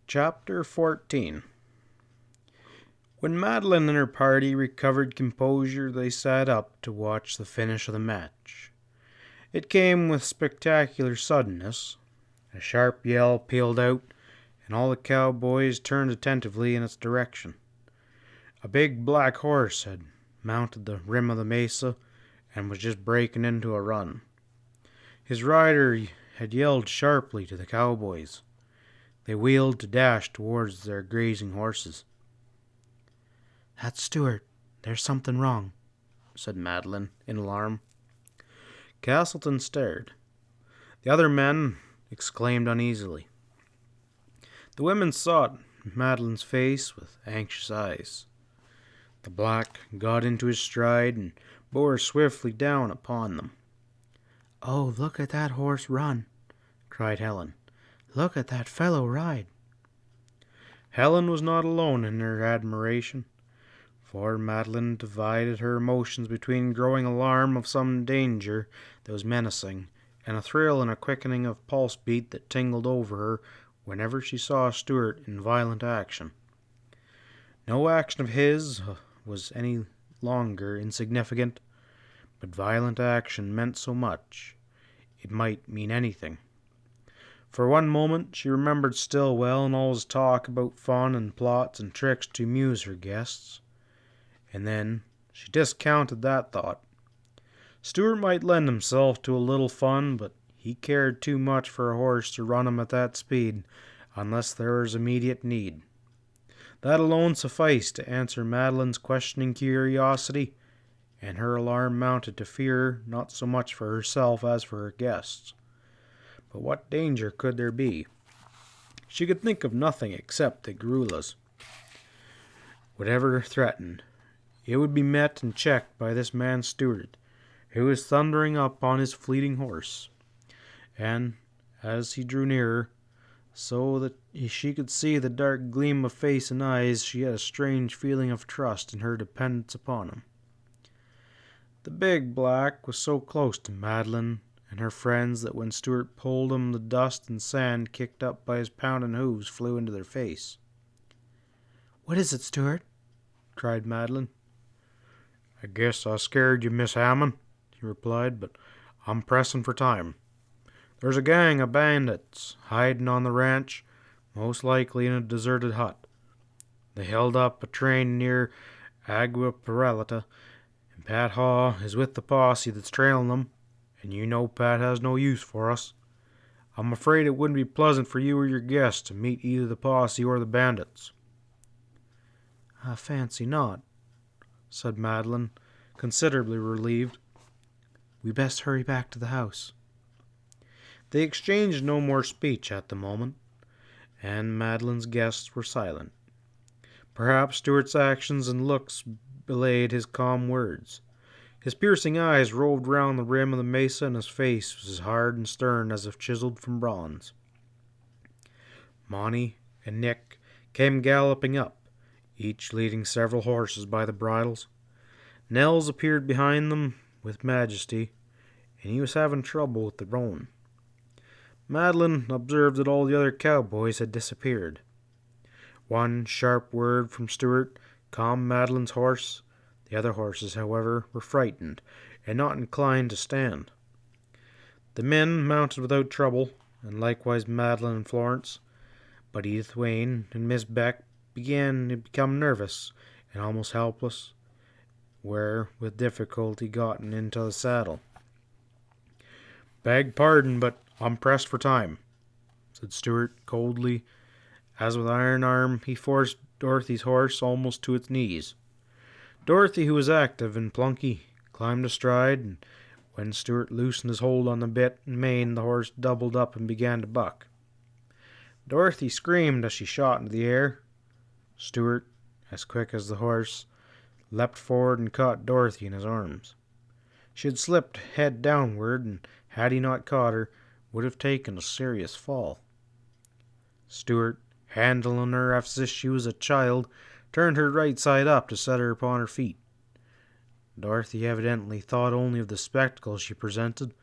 Chapter 14. When Madeline and her party recovered composure, they sat up to watch the finish of the match. It came with spectacular suddenness. A sharp yell pealed out, and all the cowboys turned attentively in its direction. A big black horse had mounted the rim of the mesa and was just breaking into a run. His rider had yelled sharply to the cowboys. They wheeled to dash towards their grazing horses. "That's Stewart. There's something wrong," said Madeline, in alarm. Castleton stared. The other men exclaimed uneasily. The women sought Madeline's face with anxious eyes. The black got into his stride and bore swiftly down upon them. "Oh, look at that horse run!" cried Helen. "Look at that fellow ride!" Helen was not alone in her admiration, for Madeline divided her emotions between growing alarm of some danger that was menacing and a thrill and a quickening of pulse beat that tingled over her whenever she saw Stewart in violent action. No action of his was any longer insignificant, but violent action meant so much. It might mean anything. For one moment she remembered Stillwell and all his talk about fun and plots and tricks to amuse her guests. And then she discounted that thought. Stewart might lend himself to a little fun, but he cared too much for a horse to run him at that speed unless there was immediate need. That alone sufficed to answer Madeline's questioning curiosity, and her alarm mounted to fear not so much for herself as for her guests. But what danger could there be? She could think of nothing except the guerrillas. Whatever threatened, it would be met and checked by this man Stewart, who was thundering up on his fleeting horse. And as he drew nearer, so that she could see the dark gleam of face and eyes, she had a strange feeling of trust in her dependence upon him. The big black was so close to Madeline and her friends that when Stewart pulled him, the dust and sand kicked up by his pounding hooves flew into their face. "What is it, Stewart?" cried Madeline. "I guess I scared you, Miss Hammond," he replied, "but I'm pressing for time. There's a gang of bandits hiding on the ranch, most likely in a deserted hut. They held up a train near Agua Prieta, and Pat Haw is with the posse that's trailing them, and you know Pat has no use for us. I'm afraid it wouldn't be pleasant for you or your guests to meet either the posse or the bandits." "I fancy not," said Madeline, considerably relieved. "We best hurry back to the house." They exchanged no more speech at the moment, and Madeline's guests were silent. Perhaps Stewart's actions and looks belied his calm words. His piercing eyes roved round the rim of the mesa, and his face was as hard and stern as if chiseled from bronze. Monty and Nick came galloping up, each leading several horses by the bridles. Nels appeared behind them with majesty, and he was having trouble with the roan. Madeline observed that all the other cowboys had disappeared. One sharp word from Stewart calmed Madeline's horse. The other horses, however, were frightened and not inclined to stand. The men mounted without trouble, and likewise Madeline and Florence, but Edith Wayne and Miss Beck began to become nervous and almost helpless, were with difficulty gotten into the saddle. "Beg pardon, but I'm pressed for time," said Stewart coldly, as with iron arm he forced Dorothy's horse almost to its knees. Dorothy, who was active and plunky, climbed astride, and when Stewart loosened his hold on the bit and mane, the horse doubled up and began to buck. Dorothy screamed as she shot into the air. Stewart, as quick as the horse, leapt forward and caught Dorothy in his arms. She had slipped head downward, and had he not caught her, would have taken a serious fall. Stewart, handling her as if she was a child, turned her right side up to set her upon her feet. Dorothy evidently thought only of the spectacle she presented,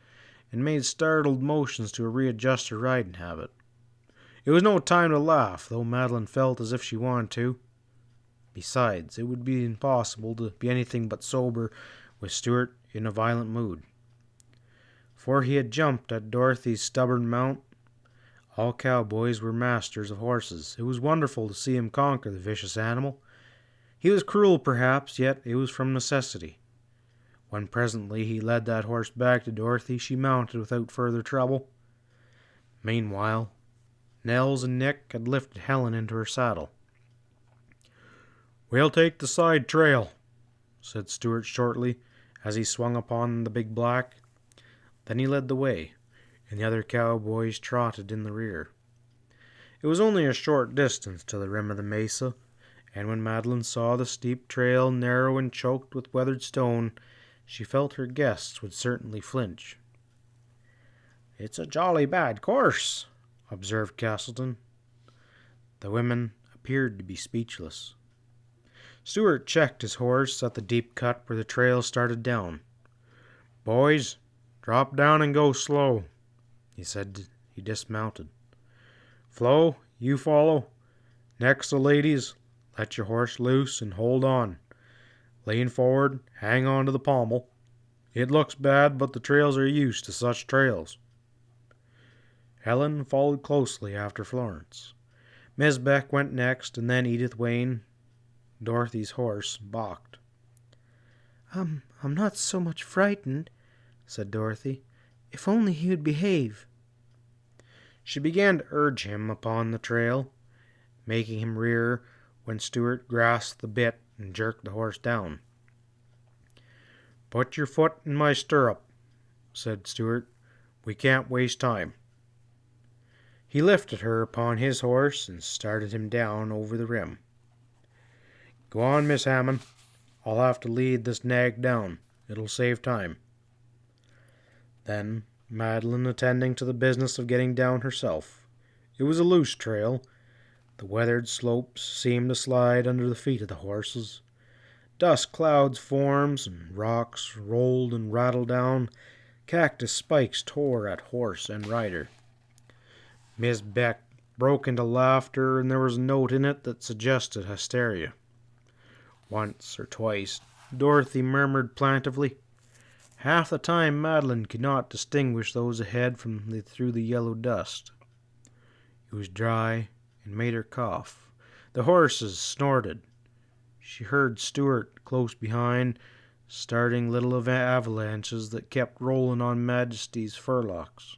and made startled motions to readjust her riding habit. It was no time to laugh, though Madeline felt as if she wanted to. Besides, it would be impossible to be anything but sober with Stuart in a violent mood. For he had jumped at Dorothy's stubborn mount. All cowboys were masters of horses. It was wonderful to see him conquer the vicious animal. He was cruel, perhaps, yet it was from necessity. When presently he led that horse back to Dorothy, she mounted without further trouble. Meanwhile, Nels and Nick had lifted Helen into her saddle. "We'll take the side trail," said Stuart shortly, as he swung upon the big black. Then he led the way, and the other cowboys trotted in the rear. It was only a short distance to the rim of the mesa, and when Madeline saw the steep trail narrow and choked with weathered stone, she felt her guests would certainly flinch. "It's a jolly bad course," observed Castleton. The women appeared to be speechless. Stuart checked his horse at the deep cut where the trail started down. "Boys, drop down and go slow," he said. He dismounted. "Flo, you follow. Next the ladies, let your horse loose and hold on. Lean forward, hang on to the pommel. It looks bad, but the trails are used to such trails." Helen followed closely after Florence. Miss Beck went next, and then Edith Wayne. Dorothy's horse balked. I'm not so much frightened," said Dorothy. "If only he would behave." She began to urge him upon the trail, making him rear when Stuart grasped the bit and jerked the horse down. "Put your foot in my stirrup," said Stuart. "We can't waste time." He lifted her upon his horse and started him down over the rim. "Go on, Miss Hammond. I'll have to lead this nag down. It'll save time." Then Madeline attending to the business of getting down herself. It was a loose trail. The weathered slopes seemed to slide under the feet of the horses. Dust clouds formed, and rocks rolled and rattled down. Cactus spikes tore at horse and rider. Miss Beck broke into laughter, and there was a note in it that suggested hysteria. Once or twice Dorothy murmured plaintively. Half the time Madeline could not distinguish those ahead through the yellow dust. It was dry and made her cough. The horses snorted. She heard Stuart close behind, starting little avalanches that kept rolling on Majesty's furlocks.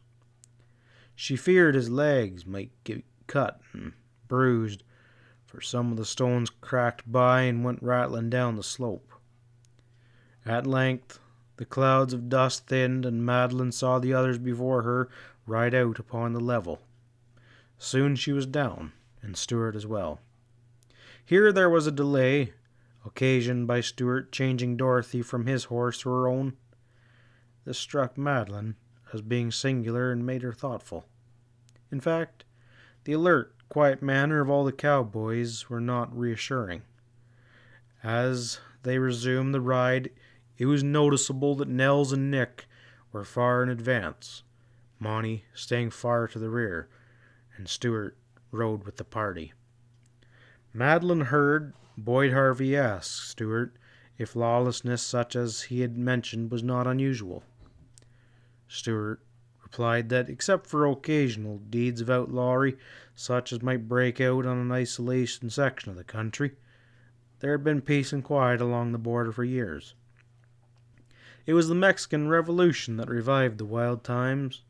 She feared his legs might get cut and bruised, for some of the stones cracked by and went rattling down the slope. At length the clouds of dust thinned, and Madeline saw the others before her ride out upon the level. Soon she was down, and Stuart as well. Here there was a delay, occasioned by Stuart changing Dorothy from his horse to her own. This struck Madeline as being singular and made her thoughtful. In fact, the alert, quiet manner of all the cowboys were not reassuring. As they resumed the ride, it was noticeable that Nels and Nick were far in advance, Monty staying far to the rear, and Stuart rode with the party. Madeline heard Boyd Harvey ask Stuart if lawlessness such as he had mentioned was not unusual. Stuart replied that, except for occasional deeds of outlawry, such as might break out on an isolation section of the country, there had been peace and quiet along the border for years. It was the Mexican Revolution that revived the wild times,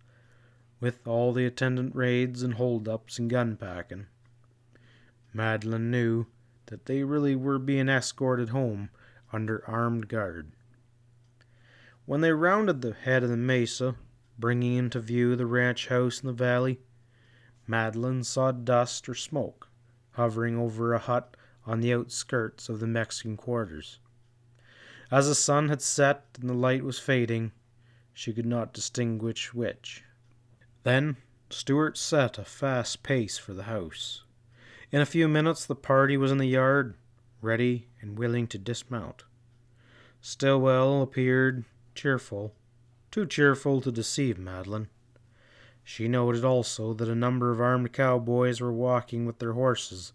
with all the attendant raids and hold-ups and gun-packing. Madeline knew that they really were being escorted home under armed guard. When they rounded the head of the mesa, bringing into view the ranch house in the valley, Madeline saw dust or smoke hovering over a hut on the outskirts of the Mexican quarters. As the sun had set and the light was fading, she could not distinguish which. Then Stuart set a fast pace for the house. In a few minutes the party was in the yard, ready and willing to dismount. Stillwell appeared cheerful, too cheerful to deceive Madeline. She noted also that a number of armed cowboys were walking with their horses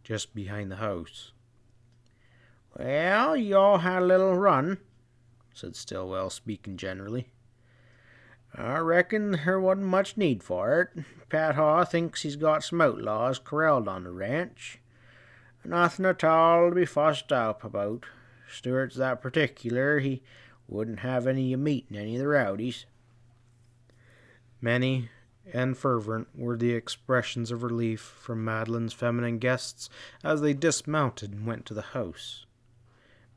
just behind the house. "Well, you all had a little run," said Stillwell, speaking generally. "I reckon there wasn't much need for it. Pat Haw thinks he's got some outlaws corralled on the ranch. Nothing at all to be fussed up about. Stewart's that particular he wouldn't have any of you meeting any of the rowdies." Many and fervent were the expressions of relief from Madeline's feminine guests as they dismounted and went to the house.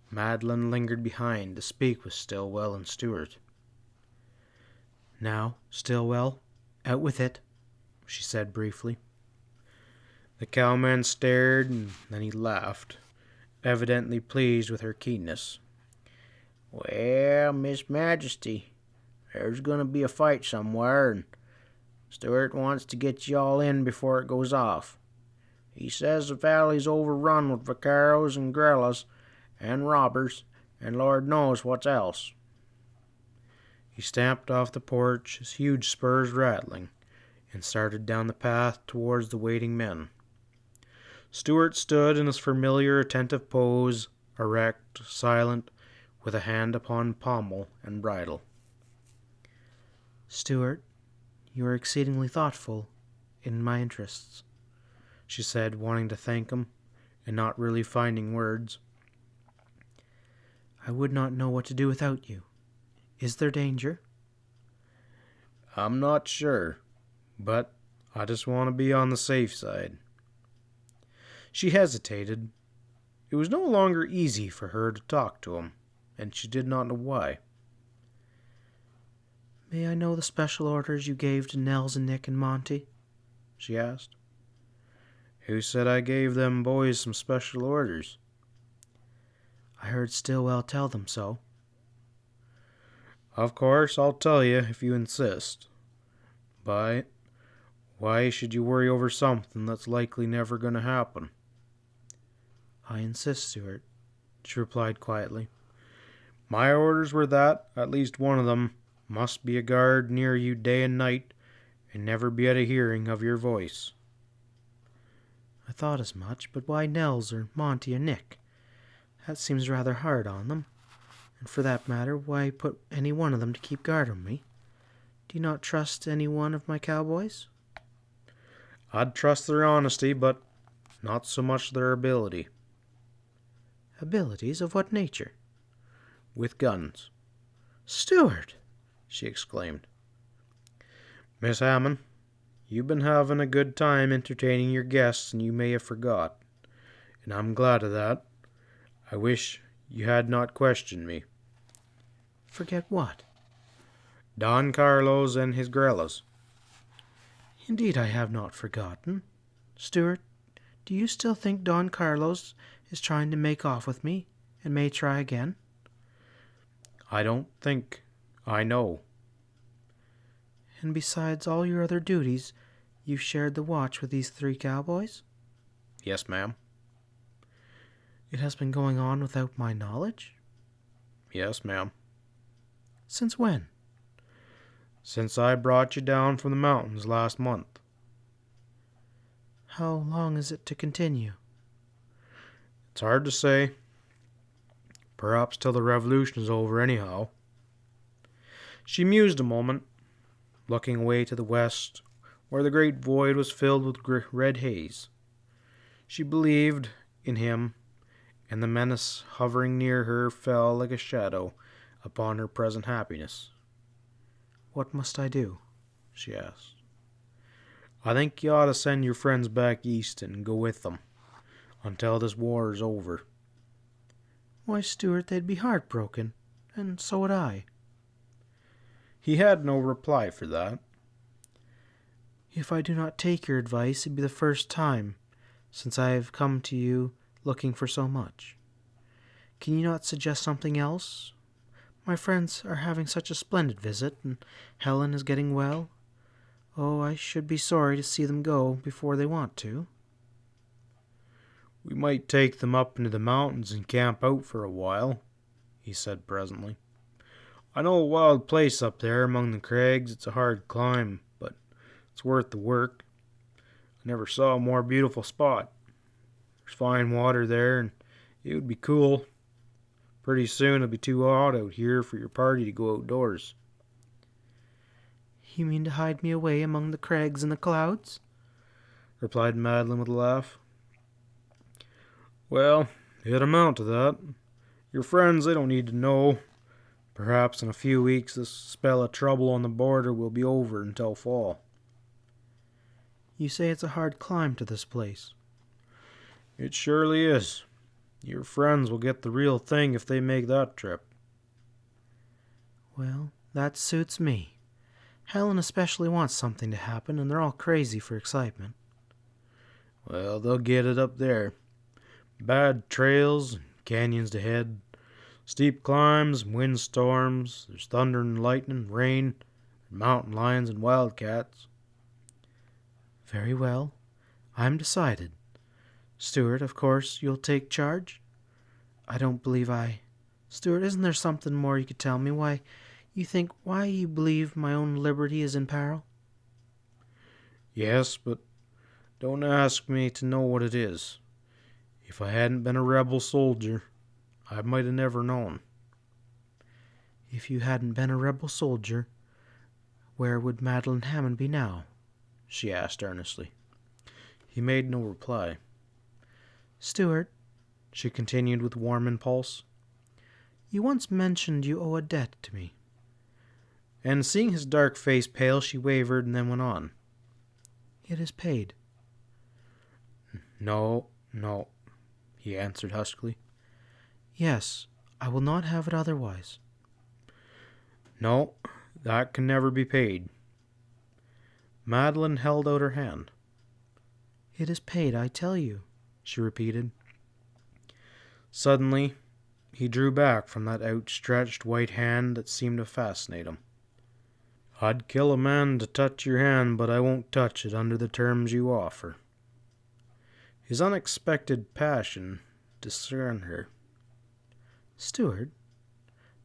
Madeline lingered behind to speak with Stillwell and Stewart. "Now, Stillwell, out with it," she said briefly. The cowman stared, and then he laughed, evidently pleased with her keenness. "Well, Miss Majesty, there's going to be a fight somewhere, and Stewart wants to get you all in before it goes off. He says the valley's overrun with vaqueros and guerrillas and robbers, and Lord knows what else." He stamped off the porch, his huge spurs rattling, and started down the path towards the waiting men. Stewart stood in his familiar attentive pose, erect, silent, with a hand upon pommel and bridle. "Stewart, you are exceedingly thoughtful in my interests," she said, wanting to thank him, and not really finding words. "I would not know what to do without you. Is there danger?" "I'm not sure, but I just want to be on the safe side." She hesitated. It was no longer easy for her to talk to him, and she did not know why. "May I know the special orders you gave to Nels and Nick and Monty?" she asked. "Who said I gave them boys some special orders?" "I heard Stillwell tell them so." "Of course, I'll tell you if you insist. But why should you worry over something that's likely never going to happen?" "I insist, Stewart," she replied quietly. "My orders were that at least one of them must be a guard near you day and night, and never be out of hearing of your voice." "I thought as much, but why Nels or Monty or Nick? That seems rather hard on them. And for that matter, why put any one of them to keep guard on me? Do you not trust any one of my cowboys?" "I'd trust their honesty, but not so much their ability." "Abilities of what nature?" "With guns." "Stewart!" she exclaimed. "Miss Hammond, you've been having a good time entertaining your guests, and you may have forgot, and I'm glad of that. I wish you had not questioned me." "Forget what?" "Don Carlos and his guerrillas." "Indeed I have not forgotten. Stewart, do you still think Don Carlos is trying to make off with me, and may try again?" "I don't think. I know." "And besides all your other duties, you've shared the watch with these 3 cowboys?" "Yes, ma'am." "It has been going on without my knowledge?" "Yes, ma'am." "Since when?" "Since I brought you down from the mountains last month." "How long is it to continue?" "It's hard to say. Perhaps till the revolution is over, anyhow." She mused a moment, looking away to the west, where the great void was filled with red haze. She believed in him, and the menace hovering near her fell like a shadow upon her present happiness. "What must I do?" she asked. "I think you ought to send your friends back east and go with them until this war is over." "Why, Stewart, they'd be heartbroken, and so would I." He had no reply for that. "If I do not take your advice, it be the first time since I have come to you looking for so much. Can you not suggest something else? My friends are having such a splendid visit, and Helen is getting well. Oh, I should be sorry to see them go before they want to." "We might take them up into the mountains and camp out for a while," he said presently. "I know a wild place up there among the crags. It's a hard climb, but It's worth the work. I never saw a more beautiful spot. There's fine water there, and it would be cool. Pretty soon it'll be too hot out here for your party to go outdoors." "You mean to hide me away among the crags and the clouds?" replied Madeline with a laugh. "Well, it'd amount to that. Your friends, they don't need to know. Perhaps in a few weeks this spell of trouble on the border will be over until fall." "You say it's a hard climb to this place." "It surely is. Your friends will get the real thing if they make that trip." "Well, that suits me. Helen especially wants something to happen, and they're all crazy for excitement." "Well, they'll get it up there. Bad trails and canyons to head, steep climbs, windstorms, there's thunder and lightning, rain, mountain lions and wildcats." "Very well. I'm decided. Stuart, of course, you'll take charge? Stuart, isn't there something more you could tell me? Why you believe my own liberty is in peril?" "Yes, but don't ask me to know what it is. If I hadn't been a rebel soldier, I might have never known." "If you hadn't been a rebel soldier, where would Madeline Hammond be now?" she asked earnestly. He made no reply. "Stuart," she continued with warm impulse, "you once mentioned you owe a debt to me." and seeing his dark face pale, she wavered and then went on. "It is paid." No, he answered huskily. "Yes, I will not have it otherwise." "No, that can never be paid." Madeline held out her hand. "It is paid, I tell you," she repeated. Suddenly, he drew back from that outstretched white hand that seemed to fascinate him. "I'd kill a man to touch your hand, but I won't touch it under the terms you offer." His unexpected passion discerned her. "Stuart,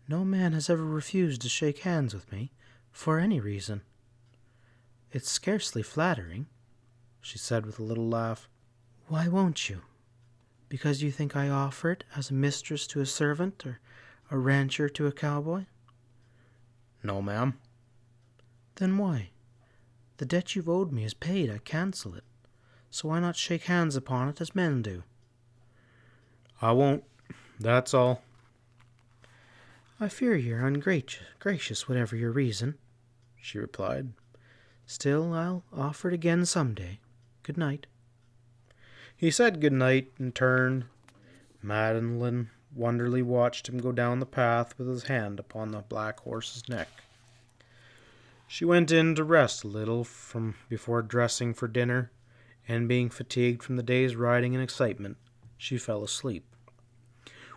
no man has ever refused to shake hands with me, for any reason." "It's scarcely flattering," she said with a little laugh. "Why won't you? Because you think I offer it as a mistress to a servant, or a rancher to a cowboy?" "No, ma'am." "Then why? The debt you've owed me is paid. I cancel it. So why not shake hands upon it as men do?" "I won't. That's all." "I fear you're ungracious, whatever your reason," she replied. "Still, I'll offer it again some day. Good night." He said good night and turned. Madeline wonderingly watched him go down the path with his hand upon the black horse's neck. She went in to rest a little before dressing for dinner, and being fatigued from the day's riding and excitement, she fell asleep.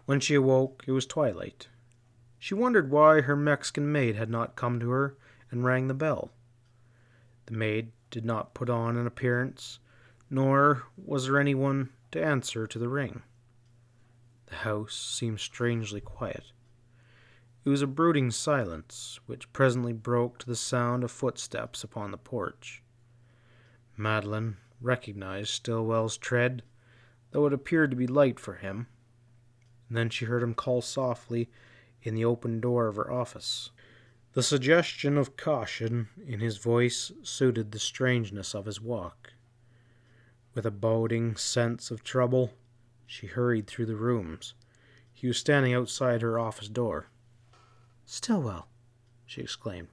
When she awoke, it was twilight. She wondered why her Mexican maid had not come to her and rang the bell. The maid did not put on an appearance, nor was there anyone to answer to the ring. The house seemed strangely quiet. It was a brooding silence, which presently broke to the sound of footsteps upon the porch. Madeline recognized Stillwell's tread, though it appeared to be light for him, and then she heard him call softly in the open door of her office. The suggestion of caution in his voice suited the strangeness of his walk. With a boding sense of trouble, she hurried through the rooms. He was standing outside her office door. "Stillwell," she exclaimed.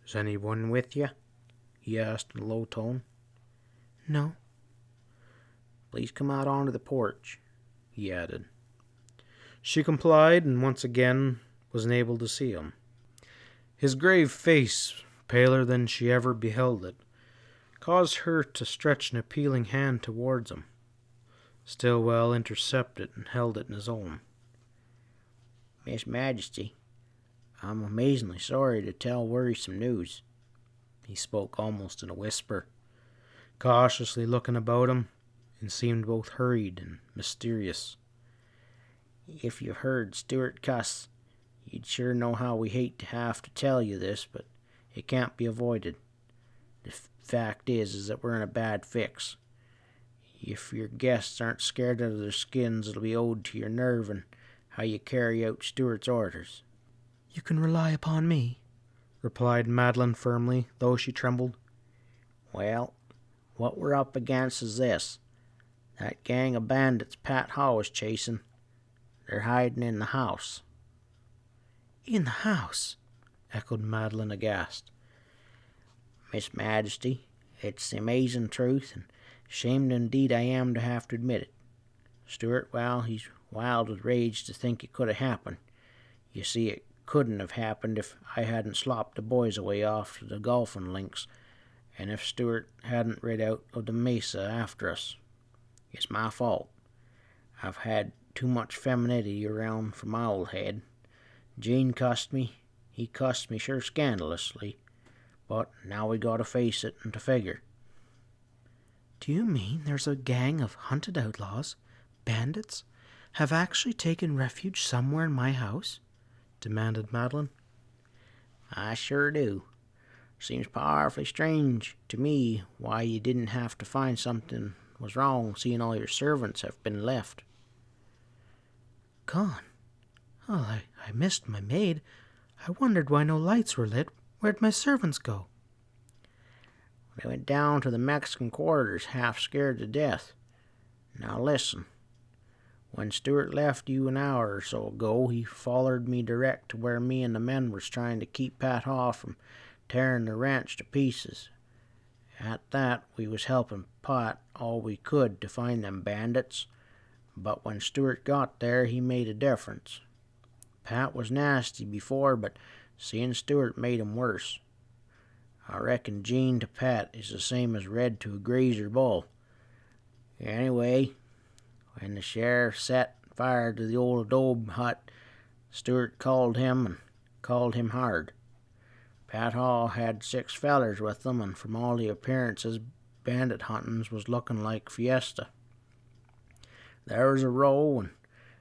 "Is anyone with you?" he asked in a low tone. "No." "Please come out onto the porch," he added. She complied, and once again was unable to see him. His grave face, paler than she ever beheld it, caused her to stretch an appealing hand towards him. Stillwell intercepted and held it in his own. "Miss Majesty, I'm amazingly sorry to tell worrisome news." He spoke almost in a whisper, cautiously looking about him, and seemed both hurried and mysterious. "If you heard Stuart cuss, you'd sure know how we hate to have to tell you this, but it can't be avoided. The fact is that we're in a bad fix. If your guests aren't scared out of their skins, it'll be owed to your nerve and how you carry out Stuart's orders." "You can rely upon me," replied Madeline firmly, though she trembled. "Well, what we're up against is this. That gang of bandits Pat Haw was chasing, they're hiding in the house." "In the house?" echoed Madeline, aghast. "Miss Majesty, it's the amazing truth, and ashamed indeed I am to have to admit it. Stuart, well, he's wild with rage to think it could have happened. You see, it couldn't have happened if I hadn't slopped the boys away off to the golfing links, and if Stuart hadn't rid out of the mesa after us. It's my fault. I've had too much femininity around for my old head. Gene cussed me. He cussed me sure scandalously. But now we gotta face it and to figure." "Do you mean there's a gang of hunted outlaws, bandits, have actually taken refuge somewhere in my house?" demanded Madeline. "I sure do. Seems powerfully strange to me why you didn't have to find something was wrong, seeing all your servants have been left." "Gone? Oh, I missed my maid. I wondered why no lights were lit. Where'd my servants go?" "They went down to the Mexican quarters, half scared to death. Now listen. When Stuart left you an hour or so ago, he follered me direct to where me and the men was trying to keep Pat Haw from tearing the ranch to pieces. At that, we was helping Pat all we could to find them bandits, but when Stuart got there, he made a difference. Pat was nasty before, but seeing Stuart made him worse. I reckon Gene to Pat is the same as Red to a grazer bull. Anyway, when the sheriff set fire to the old adobe hut, Stuart called him and called him hard. Pat Haw had 6 fellers with them, and from all the appearances, bandit huntin's was looking like fiesta. There was a row, and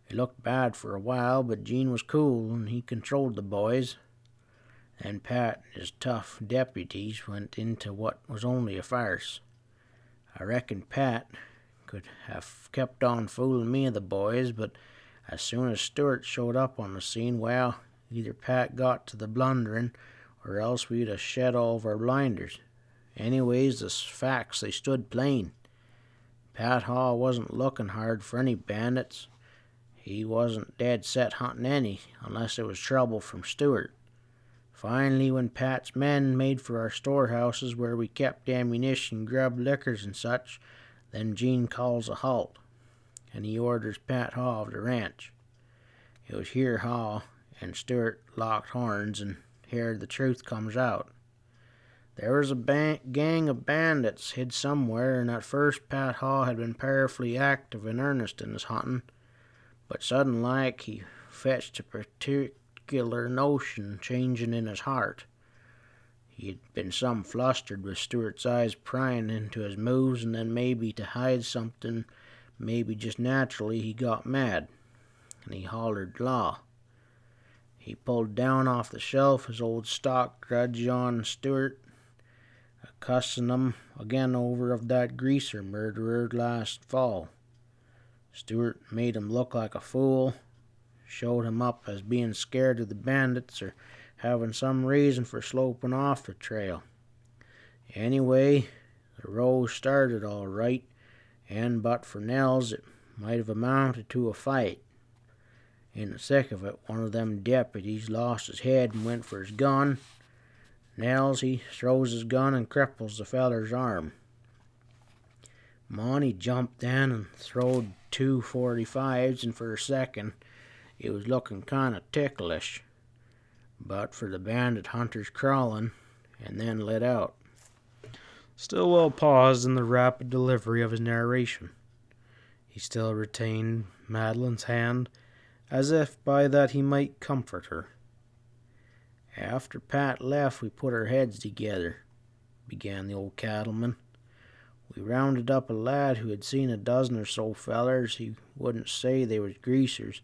it looked bad for a while, but Gene was cool, and he controlled the boys. Then Pat and his tough deputies went into what was only a farce. I reckon Pat could have kept on fooling me and the boys, but as soon as Stuart showed up on the scene, well, either Pat got to the blundering, or else we'd have shed all of our blinders. Anyways, the facts, they stood plain. Pat Haw wasn't looking hard for any bandits. He wasn't dead set hunting any, unless it was trouble from Stuart. Finally, when Pat's men made for our storehouses where we kept ammunition, grub, liquors, and such, then Gene calls a halt, and he orders Pat Haw of the ranch. It was here Haw and Stuart locked horns, and here the truth comes out. There was a gang of bandits hid somewhere, and at first Pat Haw had been powerfully active and earnest in his hunting, but sudden like he fetched a particular notion changing in his heart. He'd been some flustered with Stuart's eyes prying into his moves, and then maybe to hide something, maybe just naturally, he got mad, and he hollered law. He pulled down off the shelf his old stock grudge on Stuart, cussing him again over of that greaser murderer last fall. Stuart made him look like a fool, showed him up as being scared of the bandits or having some reason for sloping off the trail. Anyway, the row started all right, and but for Nels, it might have amounted to a fight. In the thick of it, one of them deputies lost his head and went for his gun. Nels, he throws his gun and cripples the feller's arm. Monty jumped in and throwed 2 .45s, and for a second it was looking kind of ticklish, but for the bandit hunters crawling, and then lit out. Stillwell paused in the rapid delivery of his narration. He still retained Madeline's hand, as if by that he might comfort her. "After Pat left, we put our heads together," began the old cattleman. "We rounded up a lad who had seen a dozen or so fellers, he wouldn't say they was greasers,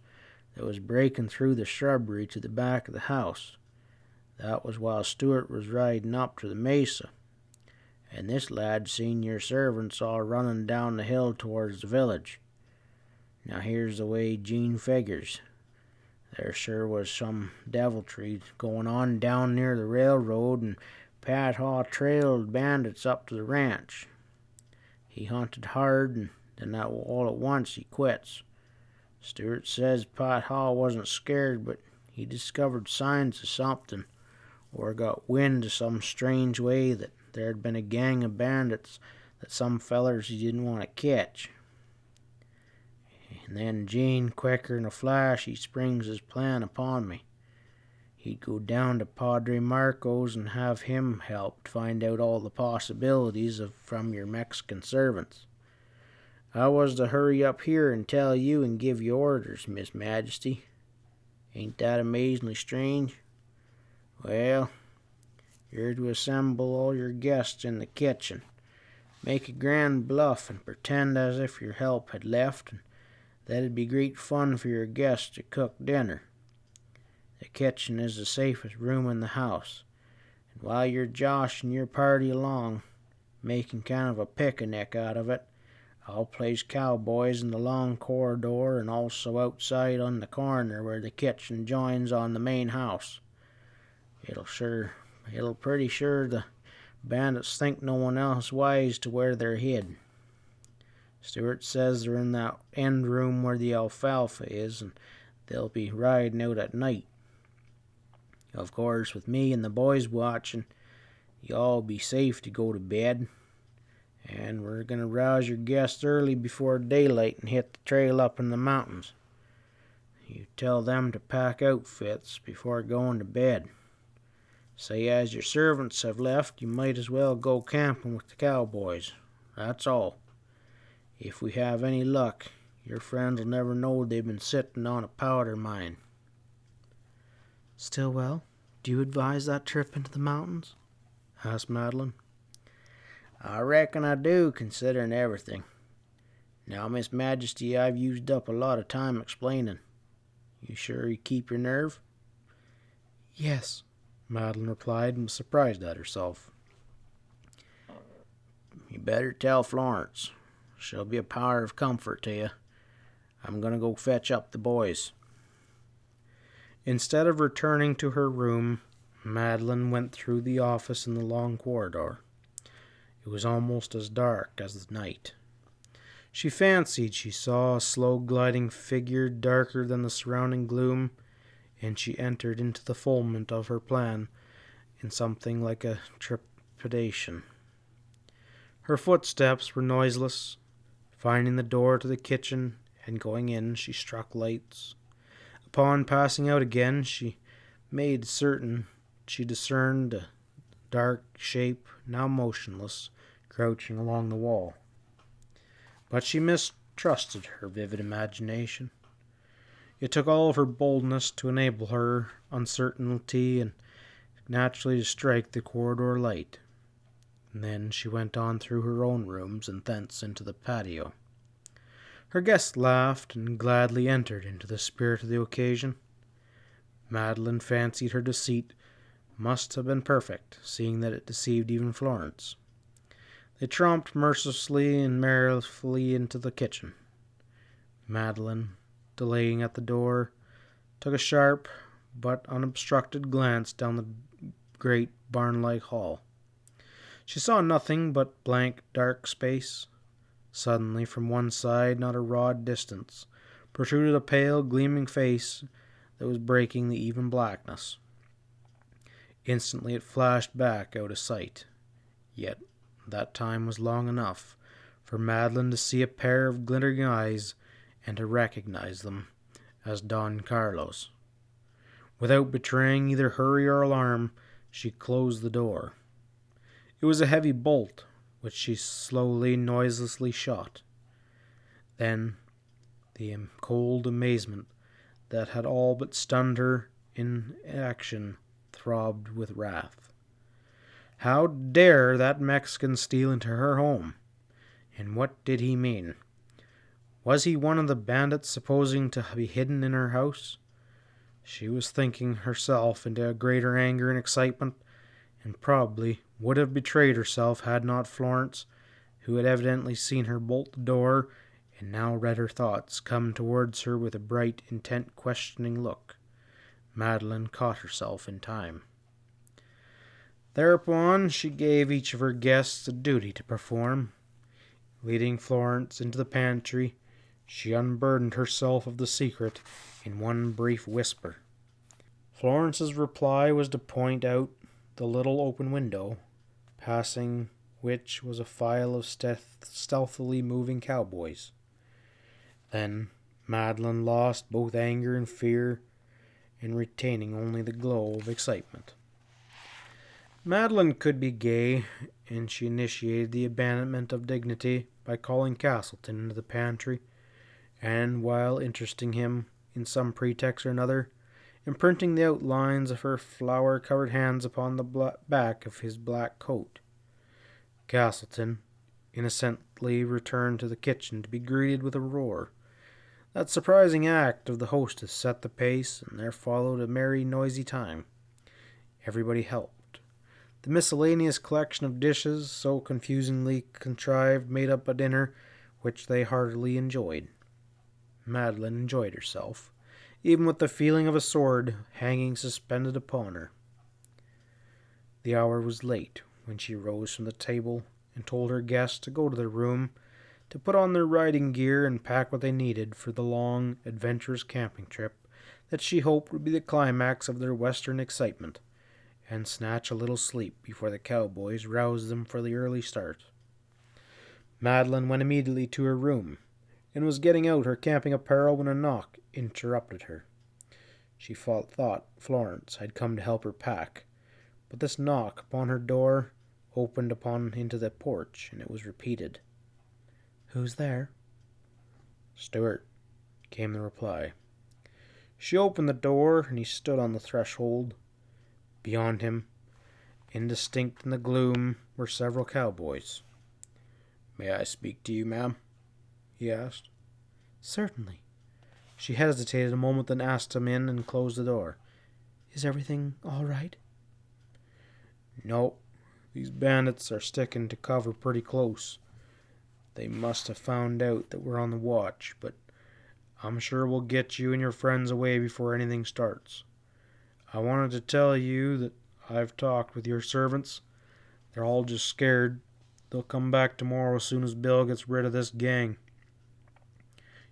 that was breaking through the shrubbery to the back of the house. That was while Stuart was riding up to the mesa. and this lad seen your servants all running down the hill towards the village. Now here's the way Gene figures. There sure was some deviltry going on down near the railroad, and Pat Haw trailed bandits up to the ranch. He hunted hard, and then all at once he quits. Stewart says Pat Haw wasn't scared, but he discovered signs of something, or got wind of some strange way that there had been a gang of bandits that some fellers he didn't want to catch. And then Gene, quicker'n a flash, he springs his plan upon me. He'd go down to Padre Marco's and have him help find out all the possibilities from your Mexican servants. I was to hurry up here and tell you and give you orders, Miss Majesty. Ain't that amazingly strange? Well, you're to assemble all your guests in the kitchen. Make a grand bluff and pretend as if your help had left, and that'd be great fun for your guests to cook dinner. The kitchen is the safest room in the house, and while you're joshing your party along, making kind of a picnic out of it, I'll place cowboys in the long corridor and also outside on the corner where the kitchen joins on the main house. It'll pretty sure the bandits think no one else wise to where they're hid. Stewart says they're in that end room where the alfalfa is, and they'll be riding out at night. Of course, with me and the boys watching, y'all be safe to go to bed. And we're going to rouse your guests early before daylight and hit the trail up in the mountains. You tell them to pack outfits before going to bed. Say as your servants have left, you might as well go camping with the cowboys. That's all. If we have any luck, your friends will never know they've been sitting on a powder mine. Stillwell, do you advise that trip into the mountains? Asked Madeline. I reckon I do, considering everything. Now, Miss Majesty, I've used up a lot of time explaining. You sure you keep your nerve? Yes, Madeline replied, and was surprised at herself. You better tell Florence. She'll be a power of comfort to you. I'm going to go fetch up the boys. Instead of returning to her room, Madeline went through the office in the long corridor. It was almost as dark as the night. She fancied she saw a slow gliding figure darker than the surrounding gloom, and she entered into the fulfillment of her plan in something like a trepidation. Her footsteps were noiseless. Finding the door to the kitchen and going in, she struck lights. Upon passing out again, she made certain she discerned a dark shape, now motionless, crouching along the wall. But she mistrusted her vivid imagination. It took all of her boldness to enable her uncertainty and naturally to strike the corridor light. And then she went on through her own rooms and thence into the patio. Her guests laughed and gladly entered into the spirit of the occasion. Madeline fancied her deceit must have been perfect, seeing that it deceived even Florence. They tromped mercilessly and merrily into the kitchen. Madeline, delaying at the door, took a sharp but unobstructed glance down the great barn-like hall. She saw nothing but blank, dark space. Suddenly, from one side, not a rod distance, protruded a pale, gleaming face that was breaking the even blackness. Instantly it flashed back out of sight. Yet that time was long enough for Madeline to see a pair of glittering eyes and to recognize them as Don Carlos. Without betraying either hurry or alarm, she closed the door. It was a heavy bolt, which she slowly, noiselessly shot. Then the cold amazement that had all but stunned her in action throbbed with wrath. How dare that Mexican steal into her home? And what did he mean? Was he one of the bandits supposing to be hidden in her house? She was thinking herself into a greater anger and excitement, and probably would have betrayed herself had not Florence, who had evidently seen her bolt the door and now read her thoughts, come towards her with a bright, intent, questioning look. Madeline caught herself in time. Thereupon she gave each of her guests a duty to perform. Leading Florence into the pantry, she unburdened herself of the secret in one brief whisper. Florence's reply was to point out the little open window, passing which was a file of stealthily moving cowboys. Then Madeline lost both anger and fear, and retaining only the glow of excitement. Madeline could be gay, and she initiated the abandonment of dignity by calling Castleton into the pantry, and while interesting him in some pretext or another, imprinting the outlines of her flour-covered hands upon the back of his black coat. Castleton innocently returned to the kitchen to be greeted with a roar. That surprising act of the hostess set the pace, and there followed a merry, noisy time. Everybody helped. The miscellaneous collection of dishes, so confusingly contrived, made up a dinner which they heartily enjoyed. Madeline enjoyed herself, even with the feeling of a sword hanging suspended upon her. The hour was late when she rose from the table and told her guests to go to their room, to put on their riding gear and pack what they needed for the long, adventurous camping trip that she hoped would be the climax of their western excitement, and snatch a little sleep before the cowboys roused them for the early start. Madeline went immediately to her room, and was getting out her camping apparel when a knock interrupted her. She thought Florence had come to help her pack, but this knock upon her door opened into the porch, and it was repeated. "Who's there?" "Stuart," came the reply. She opened the door, and he stood on the threshold. Beyond him, indistinct in the gloom, were several cowboys. "May I speak to you, ma'am?" he asked. "Certainly." She hesitated a moment, then asked him in and closed the door. "Is everything all right?" "No. These bandits are sticking to cover pretty close. They must have found out that we're on the watch, but I'm sure we'll get you and your friends away before anything starts. I wanted to tell you that I've talked with your servants. They're all just scared. They'll come back tomorrow as soon as Bill gets rid of this gang.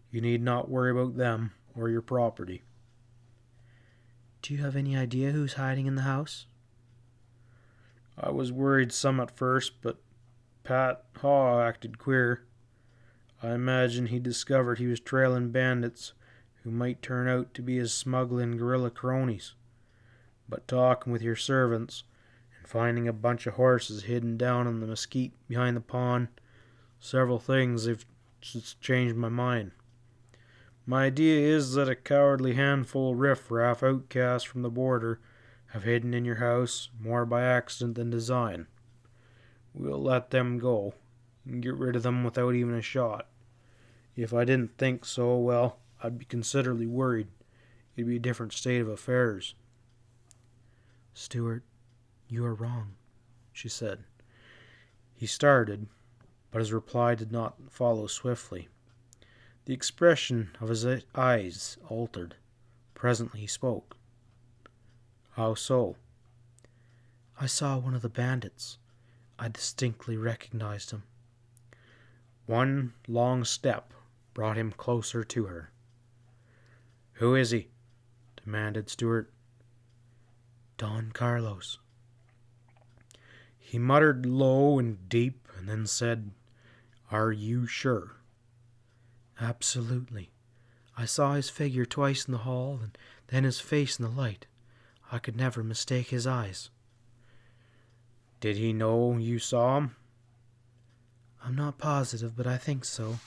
You need not worry about them or your property." "Do you have any idea who's hiding in the house?" "I was worried some at first, but Pat Haw acted queer. I imagine he discovered he was trailing bandits who might turn out to be his smuggling guerrilla cronies. But talking with your servants and finding a bunch of horses hidden down in the mesquite behind the pond, several things have just changed my mind. My idea is that a cowardly handful of riff-raff outcasts from the border have hidden in your house more by accident than design. We'll let them go and get rid of them without even a shot. If I didn't think so, well, I'd be considerably worried. It'd be a different state of affairs." "Stuart, you are wrong," she said. He started, but his reply did not follow swiftly. The expression of his eyes altered. Presently he spoke. "How so?" "I saw one of the bandits. I distinctly recognized him." One long step brought him closer to her. "Who is he?" demanded Stuart. "Don Carlos." He muttered low and deep, and then said, "Are you sure?" "Absolutely. I saw his figure twice in the hall, and then his face in the light. I could never mistake his eyes." "Did he know you saw him?" "I'm not positive, but I think so.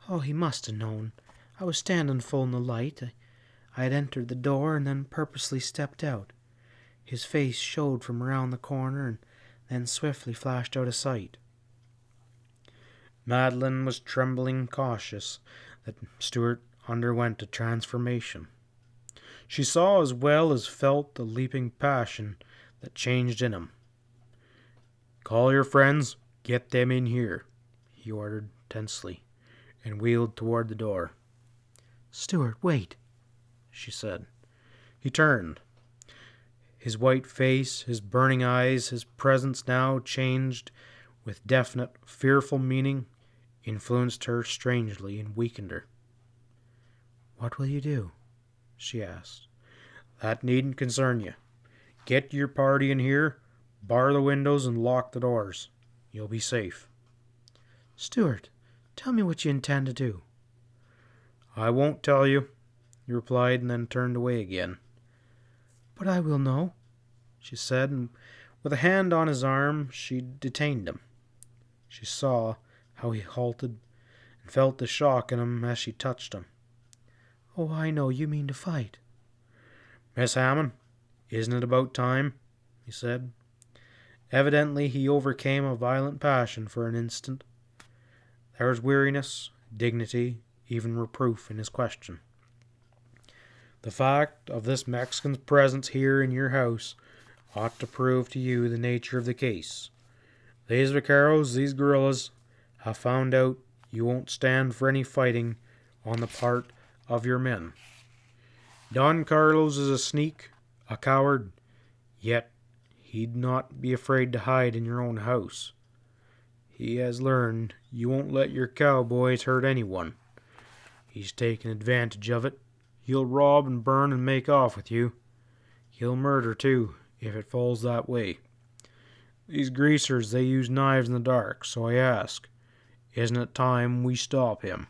Oh, he must have known. I was standing full in the light. I had entered the door and then purposely stepped out. His face showed from around the corner and then swiftly flashed out of sight." Madeline was trembling, cautious that Stuart underwent a transformation. She saw as well as felt the leaping passion that changed in him. "Call your friends, get them in here," he ordered tensely, and wheeled toward the door. "Stuart, wait," she said. He turned. His white face, his burning eyes, his presence now changed with definite, fearful meaning, influenced her strangely and weakened her. "What will you do?" she asked. "That needn't concern you. Get your party in here, bar the windows, and lock the doors. You'll be safe." "Stuart, tell me what you intend to do." "I won't tell you," he replied, and then turned away again. "But I will know," she said, and with a hand on his arm, she detained him. She saw how he halted and felt the shock in him as she touched him. "Oh, I know you mean to fight." "Miss Hammond, isn't it about time?" he said. Evidently he overcame a violent passion for an instant. There was weariness, dignity, even reproof in his question. "The fact of this Mexican's presence here in your house ought to prove to you the nature of the case. These vaqueros, these guerrillas, have found out you won't stand for any fighting on the part of your men. Don Carlos is a sneak, a coward, yet he'd not be afraid to hide in your own house. He has learned you won't let your cowboys hurt anyone. He's taken advantage of it. He'll rob and burn and make off with you. He'll murder, too, if it falls that way. These greasers, they use knives in the dark, so I ask, isn't it time we stop him?"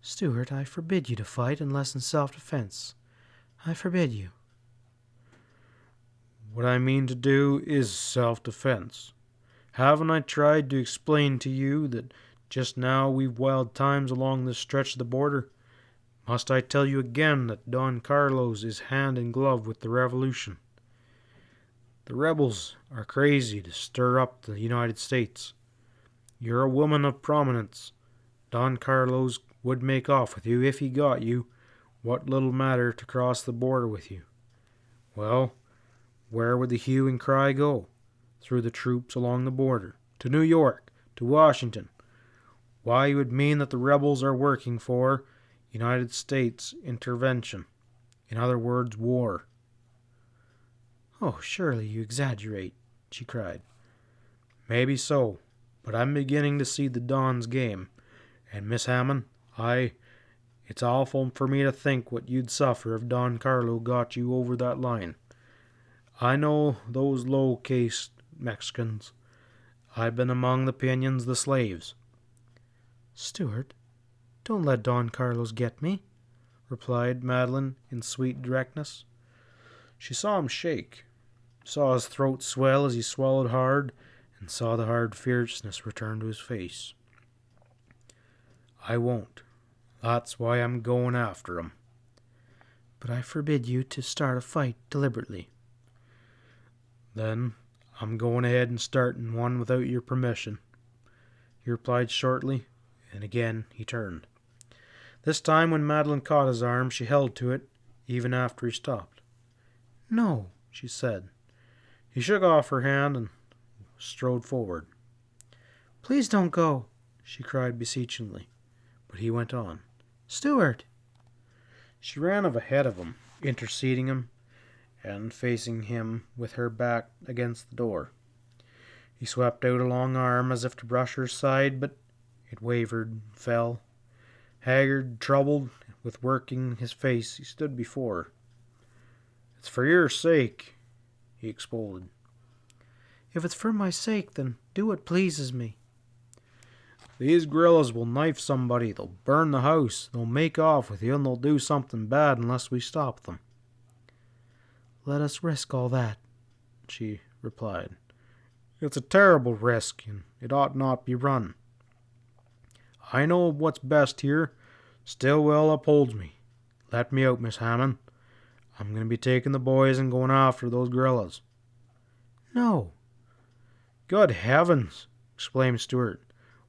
"Stuart, I forbid you to fight unless in self-defense. I forbid you." "What I mean to do is self-defense. Haven't I tried to explain to you that just now we've wild times along this stretch of the border? Must I tell you again that Don Carlos is hand in glove with the revolution? The rebels are crazy to stir up the United States. You're a woman of prominence. Don Carlos would make off with you if he got you. What little matter to cross the border with you? Well, where would the hue and cry go? Through the troops along the border, to New York, to Washington. Why, it would mean that the rebels are working for United States intervention. In other words, war." "Oh, surely you exaggerate," she cried. "Maybe so, but I'm beginning to see the Don's game. And, Miss Hammond, it's awful for me to think what you'd suffer if Don Carlo got you over that line. I know those low-caste Mexicans. I've been among the Pinyons, the slaves." "Stuart, don't let Don Carlos get me," replied Madeline in sweet directness. She saw him shake, saw his throat swell as he swallowed hard, and saw the hard fierceness return to his face. "I won't. That's why I'm going after him." "But I forbid you to start a fight deliberately." "Then I'm going ahead and starting one without your permission," he replied shortly, and again he turned. This time, when Madeline caught his arm, she held to it, even after he stopped. "No," she said. He shook off her hand and strode forward. "Please don't go," she cried beseechingly, but he went on. "Stuart!" She ran ahead of him, interceding him, and facing him with her back against the door. He swept out a long arm as if to brush her aside, but it wavered, fell. Haggard, troubled, with working his face, he stood before her. "It's for your sake," he exploded. "If it's for my sake, then do what pleases me." "These guerrillas will knife somebody, they'll burn the house, they'll make off with you, and they'll do something bad unless we stop them." "Let us risk all that," she replied. "It's a terrible risk, and it ought not be run. I know what's best here. Stillwell upholds me. Let me out, Miss Hammond. I'm going to be taking the boys and going after those guerrillas." "No." "Good heavens!" exclaimed Stuart.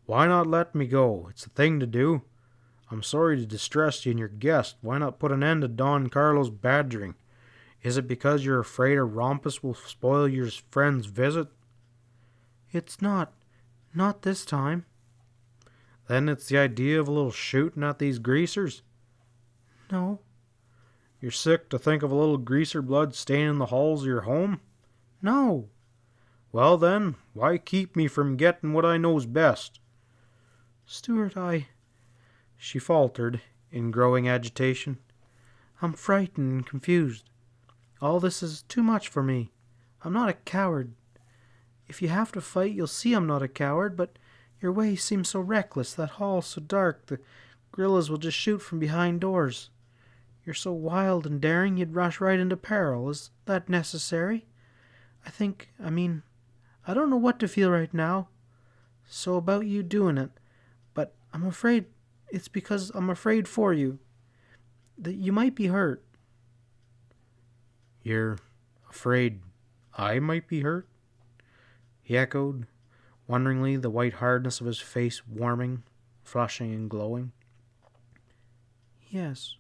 "Why not let me go? It's the thing to do. I'm sorry to distress you and your guest. Why not put an end to Don Carlos' badgering? Is it because you're afraid a rumpus will spoil your friend's visit? It's not. Not this time. Then it's the idea of a little shooting at these greasers? No. You're sick to think of a little greaser blood staining the halls of your home? No. Well then, why keep me from getting what I know's best? Stuart, she faltered in growing agitation. I'm frightened and confused. All this is too much for me. I'm not a coward. If you have to fight, you'll see I'm not a coward, but your way seems so reckless, that hall so dark, the guerrillas will just shoot from behind doors. You're so wild and daring, you'd rush right into peril. Is that necessary? I don't know what to feel right now. So about you doing it, but I'm afraid it's because I'm afraid for you, that you might be hurt. You're afraid I might be hurt? He echoed, wonderingly, the white hardness of his face warming, flushing, and glowing. Yes.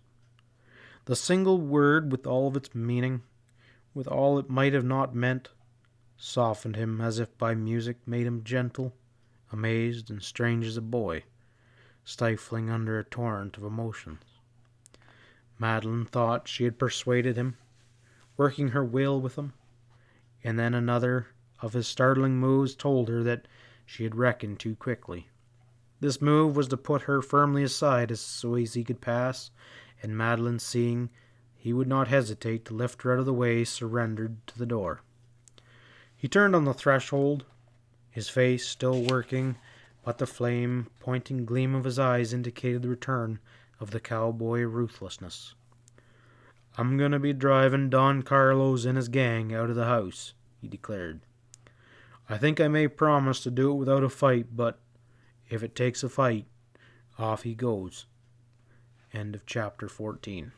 The single word, with all of its meaning, with all it might have not meant, softened him as if by music, made him gentle, amazed, and strange as a boy, stifling under a torrent of emotions. Madeline thought she had persuaded him, working her will with him, and then another of his startling moves told her that she had reckoned too quickly. This move was to put her firmly aside so as he could pass, and Madeline, seeing he would not hesitate to lift her out of the way, surrendered to the door. He turned on the threshold, his face still working, but the flame-pointing gleam of his eyes indicated the return of the cowboy ruthlessness. I'm going to be driving Don Carlos and his gang out of the house, he declared. I think I may promise to do it without a fight, but if it takes a fight, off he goes. End of chapter 14.